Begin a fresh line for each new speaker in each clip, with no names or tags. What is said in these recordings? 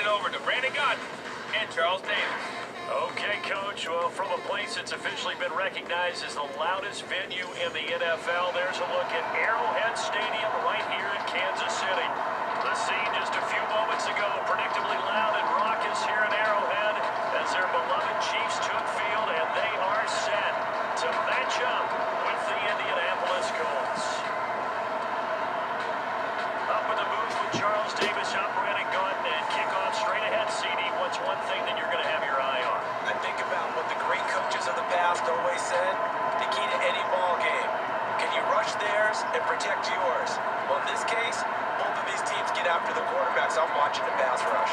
it over to Brandon Gott and Charles Davis.
Okay, Coach. Well, from a place that's officially been recognized as the loudest venue in the NFL, there's a look at Arrowhead Stadium right here in Kansas City. The scene just a few moments ago, predictably loud and raucous here in Arrowhead as their beloved Chiefs took field, and they are set to match up with the Indianapolis Colts. Up in the booth with Charles Davis, I'm Brandon Gott, and kickoff straight ahead. CD, what's one thing that you're going to have your eye on?
I think about what the great coaches of the past always said. The key to any ball game. Can you rush theirs and protect yours? Well, in this case, both of these teams get after the quarterbacks. I'm watching the pass rush.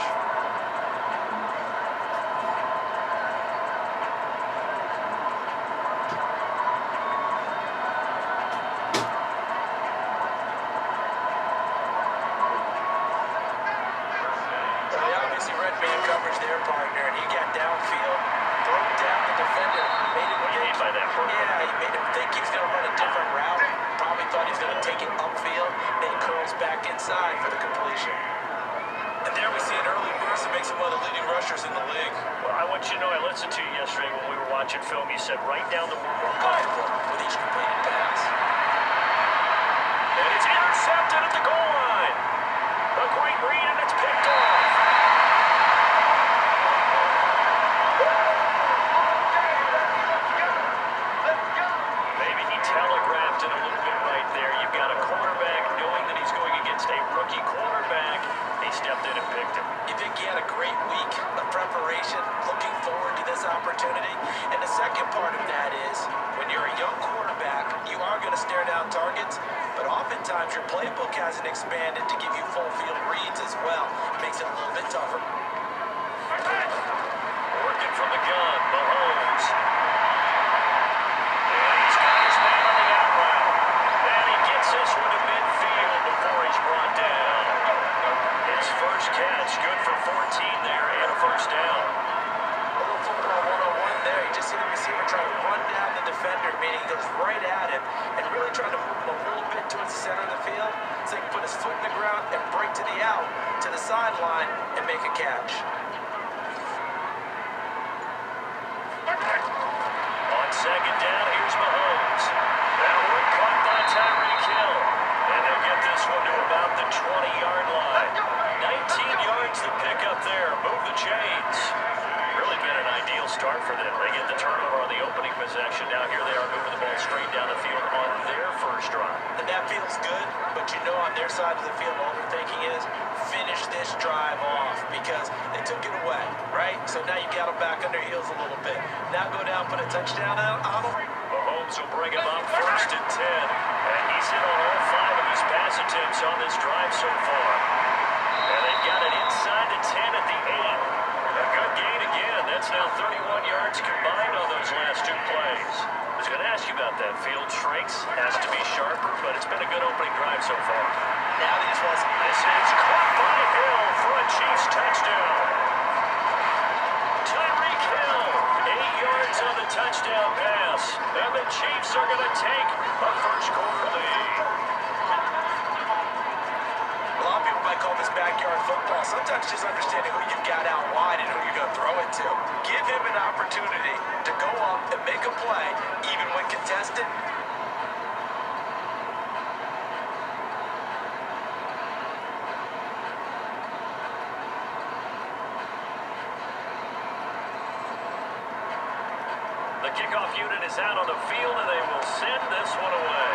For the completion. And there we see an early burst that makes him one of the leading rushers in the league.
Well, I want you to know, I listened to you yesterday when we were watching film. You said right down the more comfortable
with each completed pass.
And it's intercepted at the goal line. A great read, and it's picked off. Maybe he telegraphed it a little bit right there. You've got a quarterback knowing that he's going against a rookie quarterback. He stepped in and picked him.
You think he had a great week of preparation, looking forward to this opportunity? And the second part of that is, when you're a young quarterback, you are going to stare down targets, but oftentimes your playbook hasn't expanded to give you full field reads as well. It makes it a little bit tougher.
Working from the gun, Mahomes. And he's got his man on the out route. And he gets this one to midfield before he's brought down. His first catch, good for 14 there, and a first down.
A little football 101 there. You just see the receiver try to run down the defender, meaning he goes right at him and really trying to move him a little bit towards the center of the field so he can put his foot in the ground and break to the out, to the sideline, and make a catch.
On second down, here's Mahomes. That one caught by Tyreek Hill. And they'll get this one to about the 20-yard line. 19 yards to pick up there. Move the chains. Really been an ideal start for them. They get the turnover on the opening possession. Now here they are moving the ball straight down the field on their first drive.
And that feels good, but you know on their side of the field all they're thinking is finish this drive off because they took it away, right? So now you got them back on their heels a little bit. Now go down, put a touchdown on them.
Mahomes will bring him up first and 10. And he's hit on all 5 of his pass attempts on this drive so far. And they've got it inside the 10 at the 8. A good gain again. That's now 31 yards combined on those last 2 plays. I was going to ask you about that. Field shrinks, has to be sharper, but it's been a good opening drive so far.
Now they just want to...
This is caught by Hill for a Chiefs touchdown. Tyreek Hill, 8 yards on the touchdown pass. And the Chiefs are going to take a first quarter lead.
A lot of people might call this backyard football. Sometimes just understanding who you've got out wide and who you're going to throw it to. Give him an opportunity to go up and make a play, even when contested.
The kickoff unit is out on the field, and they will send this one away.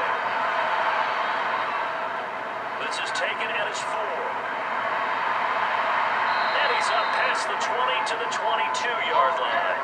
This is taken at his 4. And he's up past the 20 to the 22-yard line.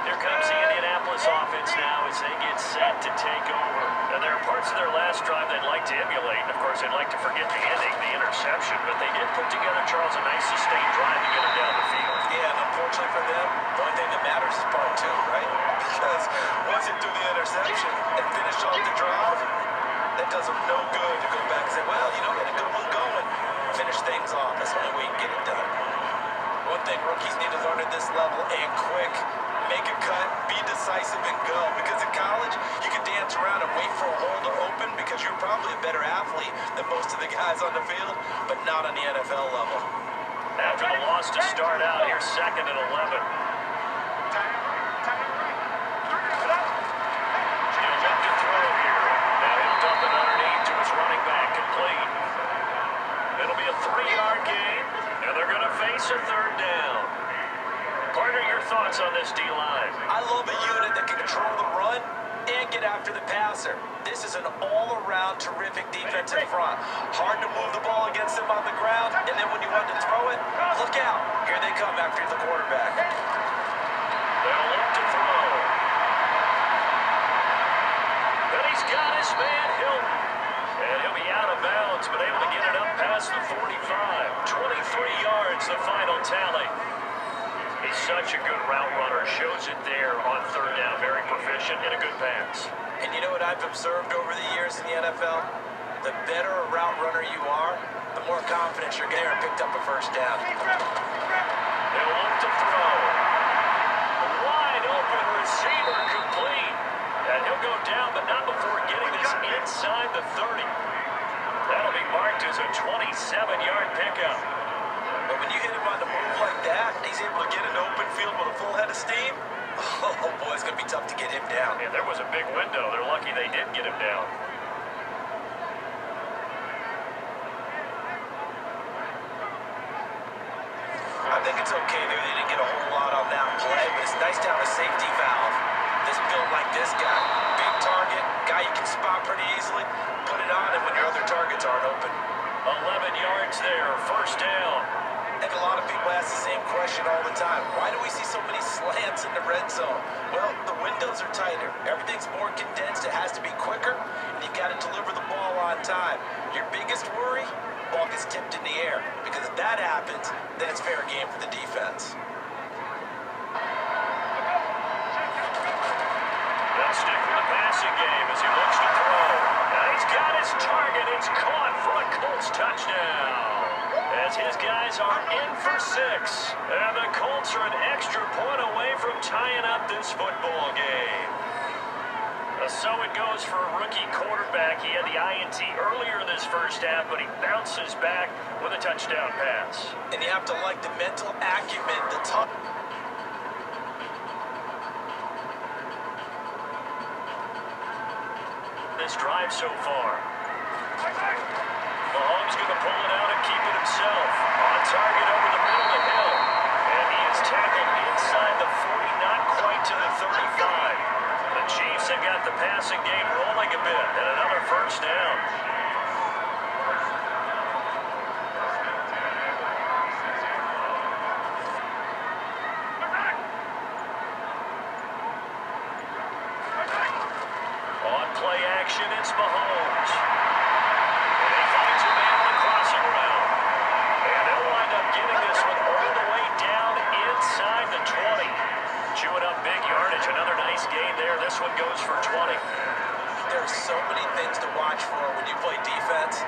Here comes the Indianapolis offense now as they get set to take over. And there are parts of their last drive they'd like to emulate. And, of course, they'd like to forget the ending, the interception. But they did put together, Charles, a nice sustained drive to get them down the field.
Yeah, and unfortunately for them, the only thing that matters is part 2, right? Because once they do the interception and finish off the drive, that does them no good to go back and say, well, you know, we got a good one going. Finish things off. That's the only way you can get it done. One thing rookies need to learn at this level, and quick, make a cut, be decisive, and go. Because in college, you can dance around and wait for a hole to open because you're probably a better athlete than most of the guys on the field, but not on the NFL level.
After the loss to start out, here's 2nd and 11. He'll look to throw here. Now he'll dump it underneath to his running back, complete. It'll be a 3-yard gain, and they're going to face a 3rd down. Partner, your thoughts on this D-line?
I love a unit that can control the run and get after the passer. This is an all-around terrific defensive front. Hard to move the ball against them on the ground, and then when you want to throw it, look out. Here they come after the quarterback.
They'll look to throw. And he's got his man, Hilton. And he'll be out of bounds, but able to get it up past the 45. 23 yards, the final tally. He's such a good route runner. Shows it there on 3rd down. Very proficient and a good pass.
And you know what I've observed over the years in the NFL? The better a route runner you are, the more confidence you're getting and picked up a 1st down.
They'll look to throw. A wide open receiver, complete. And he'll go down, but not before getting this inside the 30. That'll be marked as a 27-yard pickup.
But when you hit him on the move like that, and he's able to get into open field with a full head of steam, oh boy, it's going to be tough to get him down.
Yeah, there was a big window. They're lucky they did get him down.
I think it's okay there. They didn't get a whole lot on that play, but it's nice to have a safety valve. This built like this guy. Big target, guy you can spot pretty easily. Put it on him when your other targets aren't open.
11 yards there, 1st down.
I think a lot of people ask the same question all the time. Why do we see so many slants in the red zone? Well, the windows are tighter. Everything's more condensed. It has to be quicker, and you've got to deliver the ball on time. Your biggest worry? Ball gets tipped in the air. Because if that happens, then it's fair game for the defense.
They'll stick with the passing game as he looks to throw. Now he's got his target. It's caught for a Colts touchdown. As his guys are in for 6. And the Colts are an extra point away from tying up this football game. So it goes for a rookie quarterback. He had the INT earlier in this 1st half, but he bounces back with a touchdown pass.
And you have to like the mental acumen, the tough.
This drive so far. Mahomes going to pull it out and keep it himself. On target over the middle to Hill. And he is tackled inside the 40, not quite to the 35. The Chiefs have got the passing game rolling a bit, and another 1st down. On play action, it's Mahomes. And he finds a man on the crossing route. And they'll wind up getting this one all the way down inside the 20. Chewing up big yardage. Another nice gain there. This one goes for 20.
There's so many things to watch for when you play defense.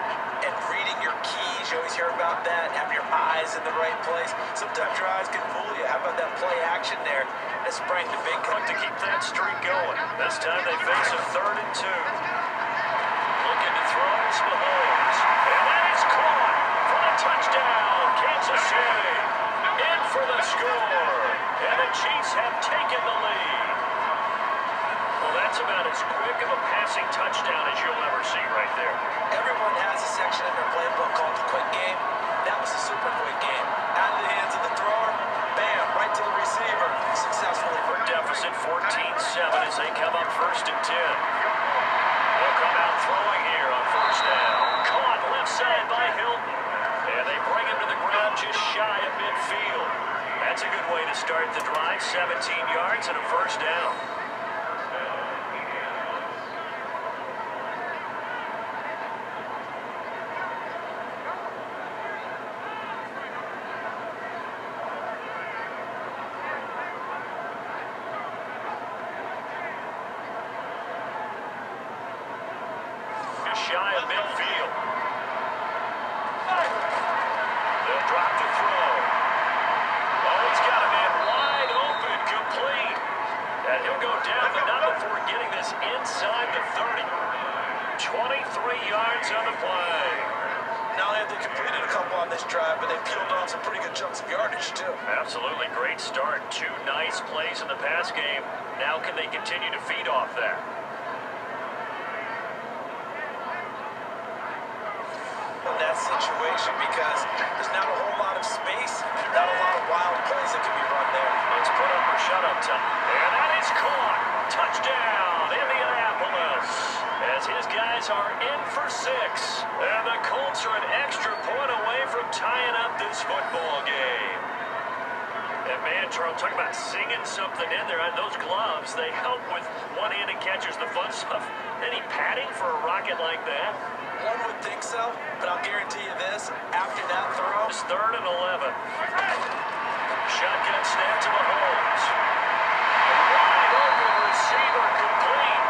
And reading your keys, you always hear about that. Have your eyes in the right place. Sometimes your eyes can fool you. How about that play action there? That sprang the big
Look to keep that streak going. This time they face a 3rd and 2. Looking to throw is Mahomes. And that is caught for the touchdown. Kansas City in for the score. And the Chiefs have taken the lead. Well, that's about as quick of a passing touchdown as you'll ever see right there.
Everyone has a section in their playbook called the quick game. That was a super quick game. Out of the hands of the thrower, bam, right to the receiver. Successfully for
Deficit 14-7 as they come up 1st and 10. They'll come out throwing here on 1st down. Caught left side by Hilton. And they bring him to the ground just shy of midfield. That's a good way to start the drive. 17 yards and a 1st down. Shy of midfield. They'll drop the throw. And he'll go down, but not before getting this inside the 30. 23 yards on the play.
Not only have they completed a couple on this drive, but they peeled off some pretty good chunks of yardage, too.
Absolutely great start. 2 nice plays in the pass game. Now can they continue to feed off that?
In that situation, because there's not a whole lot of space, not a lot of wild plays that can be run there.
Let's put up or shut up time. And that is caught. Touchdown, Indianapolis. As his guys are in for 6. And the Colts are an extra point away from tying up this football game. And man, Charles, talk about singing something in there. And those gloves, they help with one-handed catches, the fun stuff. Any padding for a rocket like that?
One would think so, but I'll guarantee you this, after that throw...
It's 3rd and 11. Shotgun snap to Mahomes. Wide open receiver complete.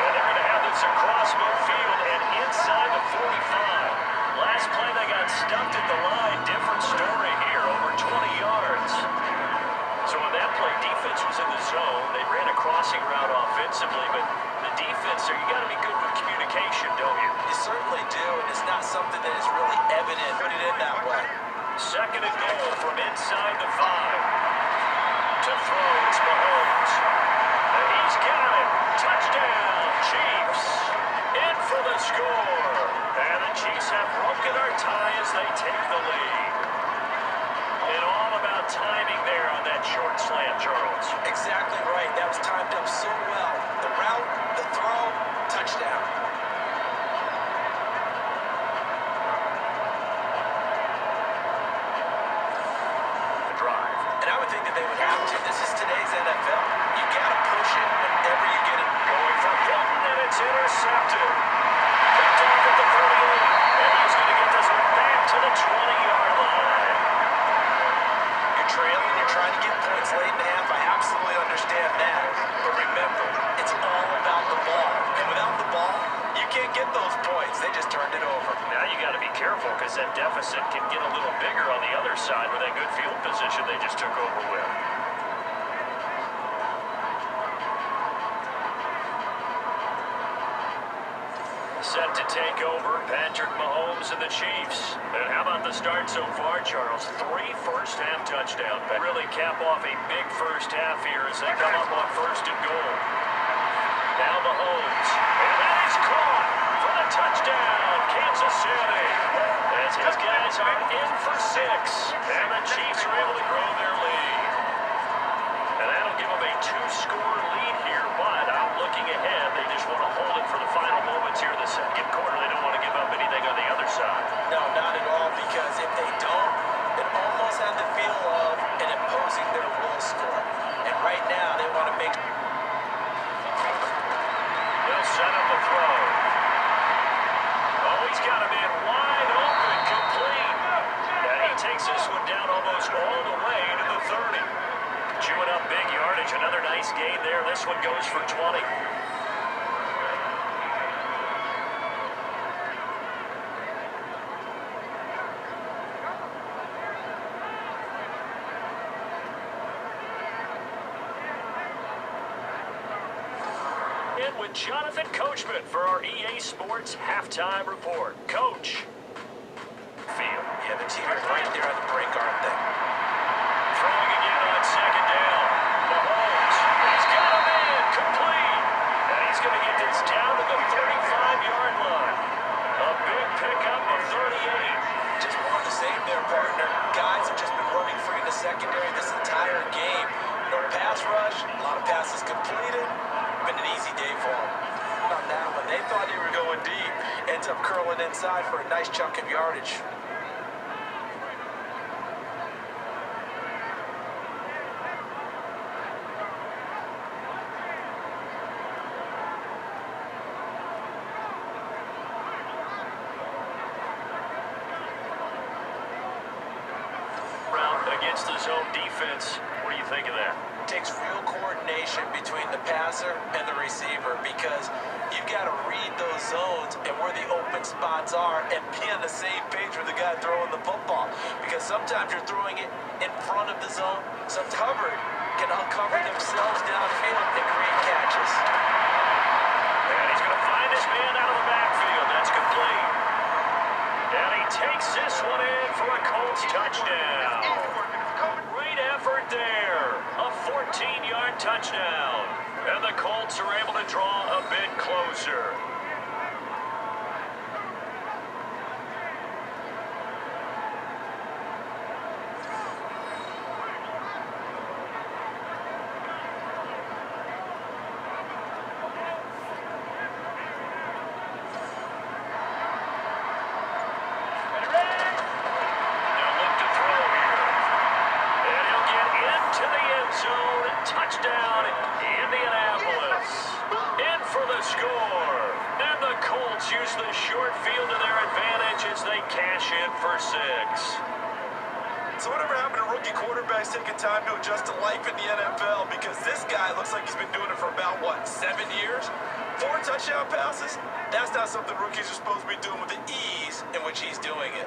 And they're going to have this across midfield and inside the 45. Last play they got stumped at the line. Different story here, over 20 yards. So on that play, defense was in the zone. They ran a crossing route offensively, but the defense there, you got to be good with communication, don't you?
You certainly do, and it's not something that is really evident. Put it in that way.
2nd and goal from inside the 5. To throw, it's Mahomes. And he's got it. Touchdown, Chiefs. In for the score. And the Chiefs have broken our tie as they take the lead. And all about timing there on that short slant, Charles.
Exactly right. That was timed up so well. The route, the throw, touchdown.
The drive.
And I would think that they would have to. This is today's NFL. You got to push it whenever you get it.
Going for Hilton, and it's intercepted. Picked off at the 38. And he's going to get this one back to the 20-yard line.
You're trailing, you're trying to get points late in the half. I absolutely understand that. But remember, it's all about the ball. And without the ball, you can't get those points. They just turned it over.
Now you got to be careful because that deficit can get a little bigger on the other side with that good field position they just took over with. Set to take over, Patrick Mahomes and the Chiefs. And how about the start so far, Charles? 3 first-half touchdowns. Really cap off a big first half here as they come up on 1st and goal. Now Mahomes. And that is caught for the touchdown, Kansas City. As his guys are in for 6. And the Chiefs are able to grow their lead. And that'll give them a 2-score lead here, but out looking ahead, they just want to hold it for the final moments here in the 2nd quarter. They don't want to give up anything on the other side.
No, not at all, because if they don't, it almost had the feel of an imposing their will score. And right now, they want to make...
They'll set up a throw. Oh, he's got a man wide open, complete. And he takes this one down almost all the way to the 30. Chewing up big yardage. Another nice gain there. This one goes for 20. In with Jonathan Coachman for our EA Sports Halftime Report. Coach. Field.
Yeah, the team is right there on the brink, aren't they?
Throwing again on 2nd down. Mahomes. He's got a man. Complete. And he's going to get this down to the 35-yard line. A big pickup of 38.
Just more of the same there, partner. Guys have just been running free in the secondary this entire game. No pass rush. A lot of passes completed. Been an easy day for them. On that one, they thought they were going deep. Ends up curling inside for a nice chunk of yardage.
Against the zone defense. What do you think of that?
Takes real coordination between the passer and the receiver, because you've got to read those zones and where the open spots are and be on the same page with the guy throwing the football. Because sometimes you're throwing it in front of the zone, some covered. can uncover themselves downfield and create catches.
And he's going to find his man out of the backfield. That's complete. And he takes this one in for a Colts touchdown. Great effort there. A 14-yard touchdown. And the Colts are able to draw a bit closer. Touchdown, Indianapolis. In for the score. And the Colts use the short field to their advantage as they cash in for 6.
So whatever happened to rookie quarterbacks taking time to adjust to life in the NFL? Because this guy looks like he's been doing it for about, 7 years? 4 touchdown passes? That's not something rookies are supposed to be doing with the ease in which he's doing it.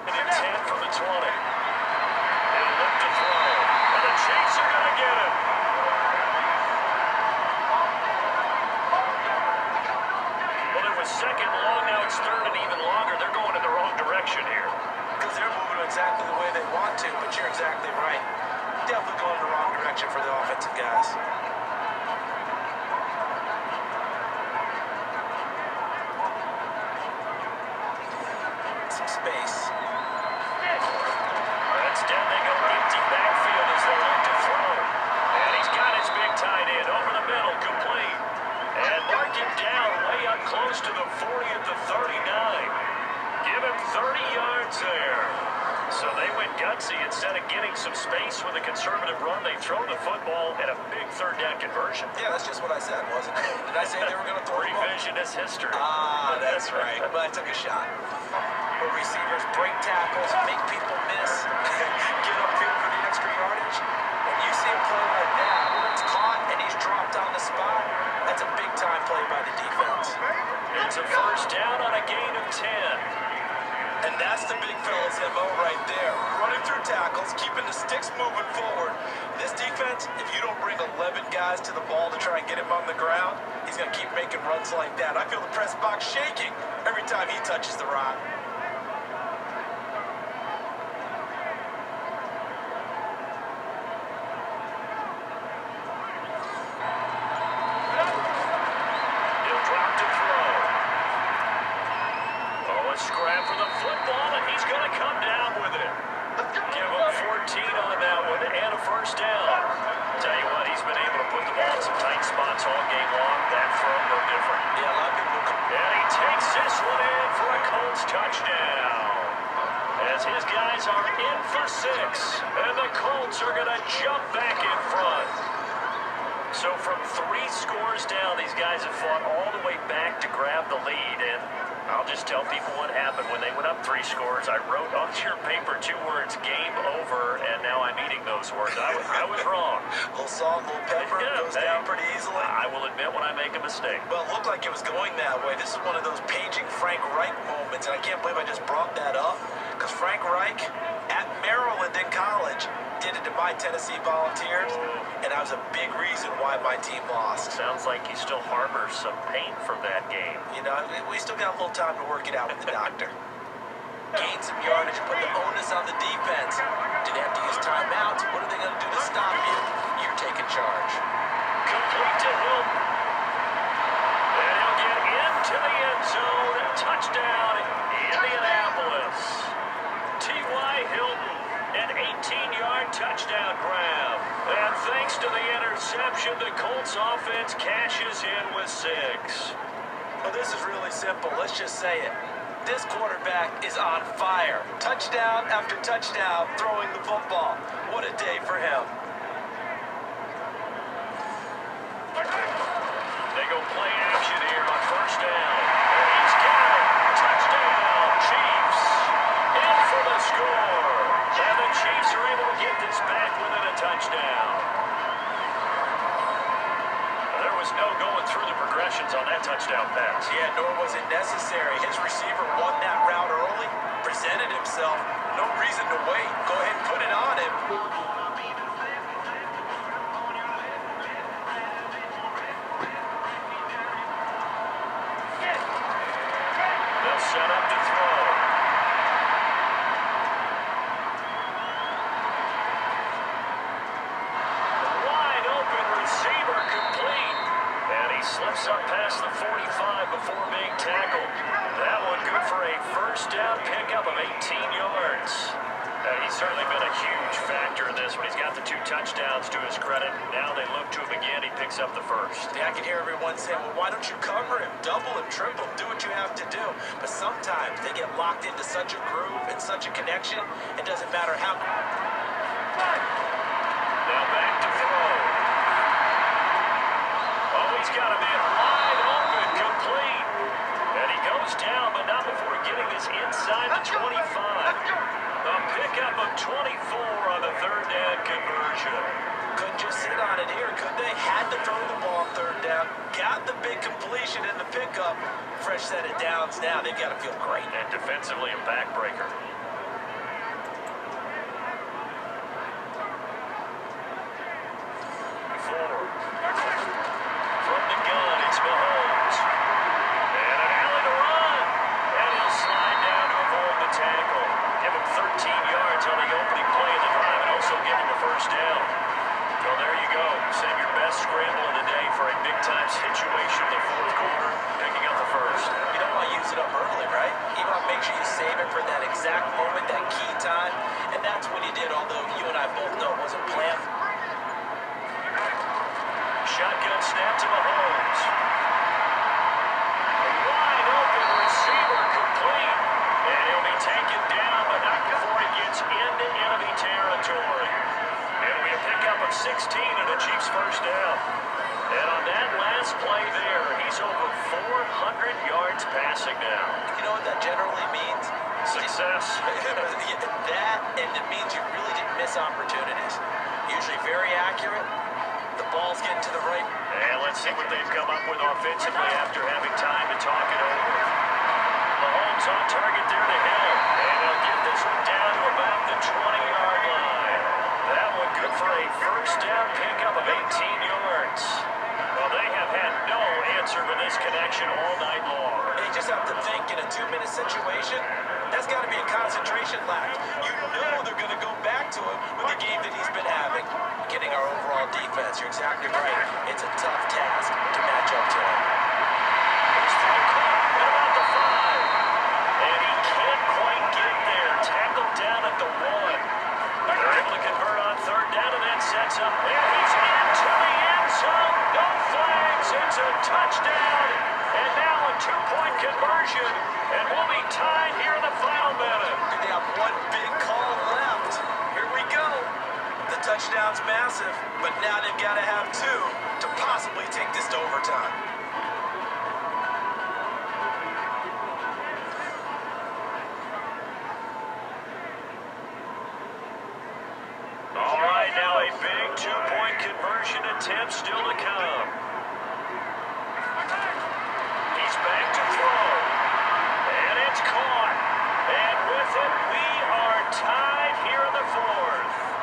And in 10 from the 20. He'll look to throw. And the Chiefs are going to get him. Well, it was second long, now it's third and even longer. They're going in the wrong direction here.
Because they're moving exactly the way they want to, but you're exactly right. Definitely going in the wrong direction for the offensive guys. Some space.
That's down. They go empty backfield as they look to throw. And he's got his big tight end over the middle, complete. And mark him down way up close to the 40 at the 39. Give him 30 yards there. So they went gutsy. Instead of getting some space with a conservative run, they throw the football at a big third down conversion.
Yeah, that's just what I said, wasn't it? Did I say they were going to throw the ball?
Revisionist history.
Ah, that's right. But I took a shot. Where receivers break tackles, make people miss, get upfield for the extra yardage. When you see a play like that, where it's caught and he's dropped on the spot, that's a big-time play by the defense.
It's a first down on a gain of 10.
And that's the big fella's MO right there. Running through tackles, keeping the sticks moving forward. This defense, if you don't bring 11 guys to the ball to try and get him on the ground, he's going to keep making runs like that. I feel the press box shaking every time he touches the rock.
Scrap for the football, and he's going to come down with it. Give him 14 on that one, and a first down. Tell you what, he's been able to put the ball in some tight spots all game long. That throw, no different.
Yeah, a lot of people come.
And he takes this one in for a Colts touchdown. As his guys are in for 6, and the Colts are going to jump back in front. So from 3 scores down, these guys have fought all the way back to grab the lead, and I'll just tell people what happened when they went up 3 scores. I wrote onto your paper 2 words, game over, and now I'm eating those words. I was wrong.
Little salt, little pepper, goes down pretty easily.
I will admit when I make a mistake.
Well, it looked like it was going that way. This is one of those paging Frank Reich moments, and I can't believe I just brought that up, because Frank Reich at Maryland in college did it to my Tennessee Volunteers, and that was a big reason why my team lost.
Sounds like he still harbors some pain from that game.
You know, we still got a little time to work it out with the doctor. Gain some yardage, put the onus on the defense. Do they have to use timeouts? What are they going to do to stop you? You're taking charge.
Complete to Hilton. And he'll get into the end zone. Touchdown, Indianapolis. T.Y. Hilton, an 18-yard touchdown grab. And thanks to the interception, the Colts offense cashes in with 6.
Well, this is really simple. Let's just say it. This quarterback is on fire. Touchdown after touchdown throwing the football. What a day for him.
They go play action here on first down. And he's got it. Touchdown, Chiefs. In for the score. And the Chiefs are able to get this back within a touchdown. There was no going through the progressions on that touchdown pass.
Yeah, nor was it necessary. His receiver won that route early, presented himself. No reason to wait. Go ahead and put it on him.
for a first down pickup of 18 yards. He's certainly been a huge factor in this one. He's got the 2 touchdowns to his credit. Now they look to him again. He picks up the first.
Yeah, I can hear everyone saying, well, why don't you cover him? Double him, triple him, do what you have to do. But sometimes they get locked into such a groove and such a connection, it doesn't matter how.
Now back to throw. Oh, he's got a man wide open, complete. And he goes down, but not before getting this inside the 25. A pickup of 24 on the third down conversion.
Couldn't just sit on it here, could they? Had to throw the ball on third down. Got the big completion in the pickup. Fresh set of downs now. They've got to feel great.
And defensively a backbreaker. 4. From the gun, it's Mahomes. And an alley to run. And he'll slide down to avoid the tackle. Give him 13 yards on the opening play of the drive and also give him a first down. Well, there you go. Save your best scramble of the day for a big-time situation in the fourth quarter, picking up the first.
You don't want to use it up early, right? You want to make sure you save it for that exact moment, that key time. And that's what he did, although you and I both know it wasn't planned.
Shotgun snap to Mahomes. Wide open receiver complete. And he'll be taken down, but not before he gets into enemy territory. It'll be a pickup of 16 and a Chiefs first down. And on that last play there, he's over 400 yards passing now.
You know what that generally means?
Success.
That, and it means you really didn't miss opportunities. Usually very accurate. The ball's getting to the right.
And let's see what they've come up with offensively after having time to talk it over. Mahomes on target there to Hill. And he'll get this one down to about the 20-yard line. That one good for a first down pickup of 18 yards. Well, they have had no answer for this connection all night long.
You just have to think, in a 2-minute situation, that's got to be a concentration lapse. You know they're going to go back to him with the game that he's been having. Getting our overall defense, you're exactly right. It's a tough task to match up to him.
He's thrown caught at about the 5. And he can't quite get there. Tackled down at the 1. They're able to convert on third down, and that sets up. And he's into the end zone. No flags. It's a touchdown. And now a 2-point conversion. And we'll be tied here in the final minute.
They have one big call left. Here we go. The touchdown's massive, but now they've got to have 2 to possibly take this to overtime.
All right, now a big 2-point conversion attempt still to come. He's back to throw. And it's caught. And with it, we are tied here in the fourth.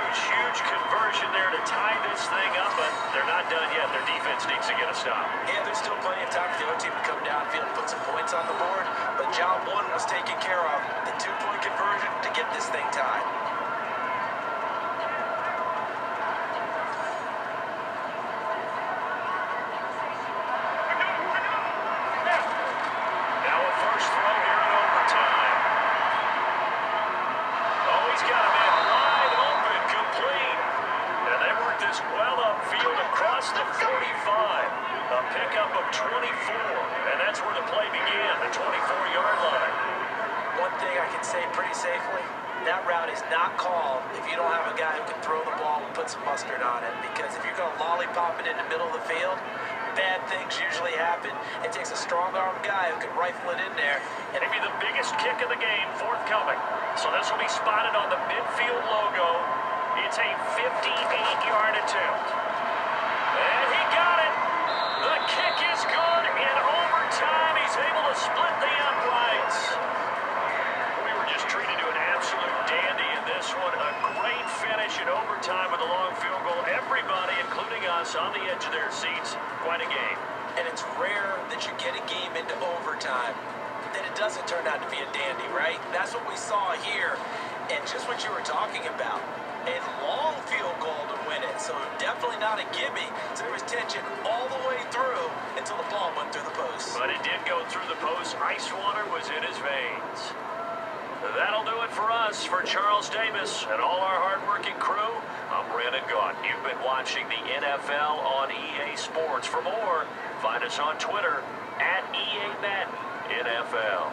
Huge conversion there to tie this thing up, but they're not done yet. Their defense needs to get a stop.
Yeah, there's still plenty of time for the other team to come downfield and put some points on the board, but job 1 was taken care of. The 2-point conversion to get this thing tied.
Now a first throw here in overtime. Oh, he's got a man wide open, complete. And they work this well upfield across the 45. A pickup of 24. And that's where the play began, the 24-yard line.
One thing I can say pretty safely, that route is not called if you don't have a guy who can throw the ball and put some mustard on it. Because if you're going to lollipop it in the middle of the field, bad things usually happen. It takes a strong-armed guy who can rifle it in there.
And maybe the biggest kick of the game forthcoming. So this will be spotted on the midfield logo. It's a 58-yard attempt. And he got it. The kick is good. In overtime, he's able to split the uprights. We were just treated to an absolute dandy in this one. A great finish in overtime with a long field goal. Everybody, including us, on the edge of their seats. Quite a game.
And it's rare that you get a game into overtime that it doesn't turn out to be a dandy, right? That's what we saw here. And just what you were talking about, a long field goal to win it. So definitely definitely not a gimme. So there was tension all the way through until the ball went through the post.
But it did go through the post. Ice water was in his veins. That'll do it for us. For Charles Davis and all our hard-working crew, I'm Brandon Gaunt. You've been watching the NFL on EA Sports. For more, find us on Twitter @EA Madden NFL.